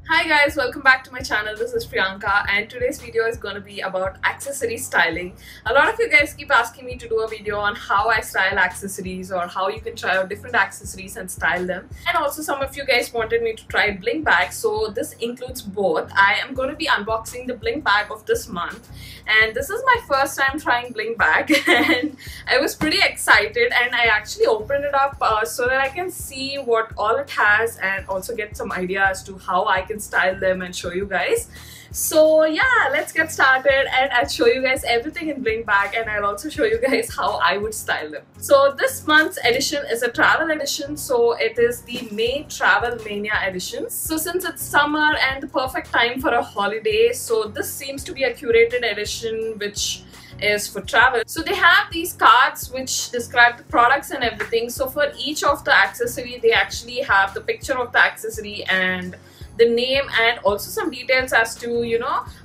Hi guys, welcome back to my channel. This is Priyanka and today's video is going to be about accessory styling. A lot of you guys keep asking me to do a video on how I style accessories or how you can try out different accessories and style them. And also some of you guys wanted me to try Bling bag, so this includes both. I am going to be unboxing the Bling bag of this month and this is my first time trying Bling bag and I was pretty excited and I actually opened it up so that I can see what all it has and also get some idea as to how I can style them and show you guys. So yeah, let's get started and I'll show you guys everything in Bling bag and I'll also show you guys how I would style them. So this month's edition is a travel edition, so it is the May Travel Mania edition. So since it's summer and the perfect time for a holiday, so this seems to be a curated edition which is for travel. So they have these cards which describe the products and everything. So for each of the accessory they actually have the picture of the accessory and the name and also some details as to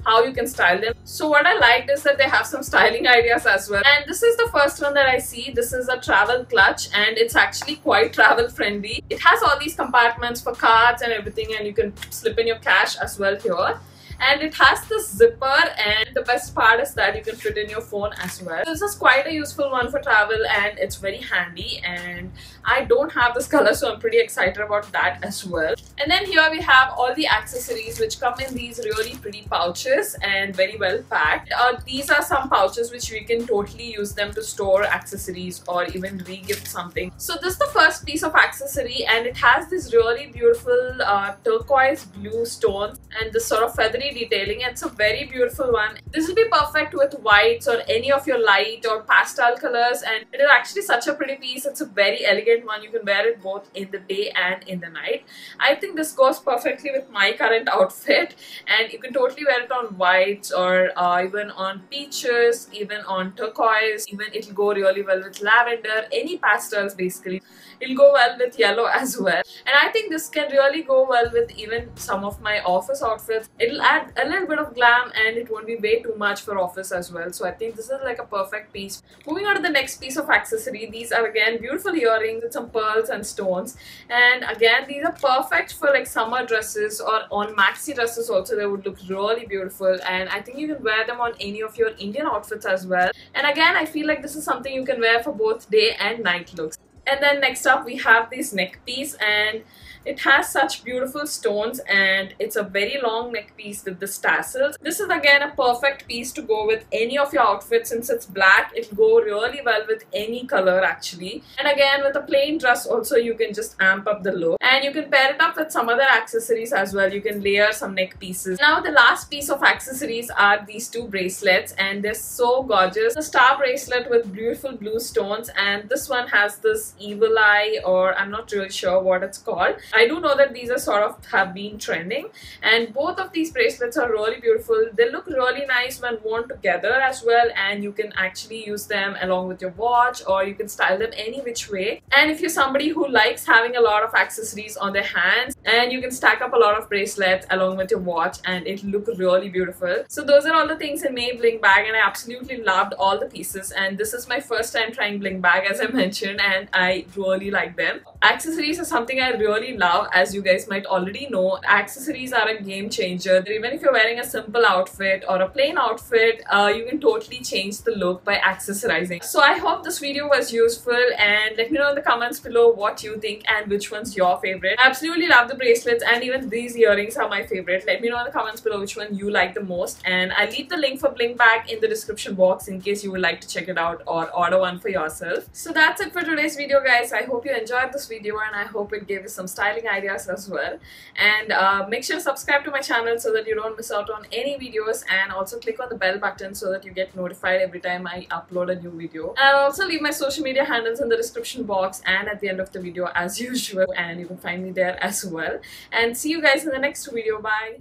how you can style them. So what I liked is that they have some styling ideas as well, and this is the first one that I see. This is a travel clutch and it's actually quite travel friendly. It has all these compartments for cards and everything, and you can slip in your cash as well here. And it has this zipper, and the best part is that you can fit in your phone as well. This is quite a useful one for travel and it's very handy, and I don't have this color, so I'm pretty excited about that as well. And then here we have all the accessories which come in these really pretty pouches and very well packed. These are some pouches which we can totally use them to store accessories or even re-gift something. So this is the first piece of accessory and it has this really beautiful turquoise blue stones and this sort of feathery detailing. It's a very beautiful one. This will be perfect with whites or any of your light or pastel colors, and it is actually such a pretty piece. It's a very elegant one. You can wear it both in the day and in the night. I think this goes perfectly with my current outfit, and you can totally wear it on whites or even on peaches, even on turquoise. Even it'll go really well with lavender, any pastels basically. It'll go well with yellow as well, and I think this can really go well with even some of my office outfits. It'll add a little bit of glam and it won't be way too much for office as well. So I think this is like a perfect piece. Moving on to the next piece of accessory, these are again beautiful earrings with some pearls and stones, and again these are perfect for like summer dresses or on maxi dresses also. They would look really beautiful, and I think you can wear them on any of your Indian outfits as well. And again, I feel like this is something you can wear for both day and night looks. And then next up we have this neck piece, and it has such beautiful stones and it's a very long neck piece with the tassels. This is again a perfect piece to go with any of your outfits. Since it's black, it'll go really well with any color actually. And again, with a plain dress also you can just amp up the look, and you can pair it up with some other accessories as well. You can layer some neck pieces. Now the last piece of accessories are these two bracelets, and they're so gorgeous. The star bracelet with beautiful blue stones, and this one has this evil eye, or I'm not really sure what it's called. I do know that these are sort of have been trending, and both of these bracelets are really beautiful. They look really nice when worn together as well, and you can actually use them along with your watch, or you can style them any which way. And if you're somebody who likes having a lot of accessories on their hands, and you can stack up a lot of bracelets along with your watch and it'll look really beautiful. So those are all the things in May Bling bag, and I absolutely loved all the pieces, and this is my first time trying Bling bag as I mentioned, and I really like them. Accessories are something I really love. As you guys might already know, accessories are a game changer. Even if you're wearing a simple outfit or a plain outfit, you can totally change the look by accessorizing. So I hope this video was useful, and let me know in the comments below what you think and which one's your favorite. I absolutely love the bracelets, and even these earrings are my favorite. Let me know in the comments below which one you like the most, and I'll leave the link for Bling bag in the description box in case you would like to check it out or order one for yourself. So that's it for today's video guys. I hope you enjoyed this video and I hope it gave you some styling ideas as well. And make sure to subscribe to my channel so that you don't miss out on any videos, and also click on the bell button so that you get notified every time I upload a new video. And I'll also leave my social media handles in the description box and at the end of the video as usual, and you can find me there as well. And see you guys in the next video. Bye.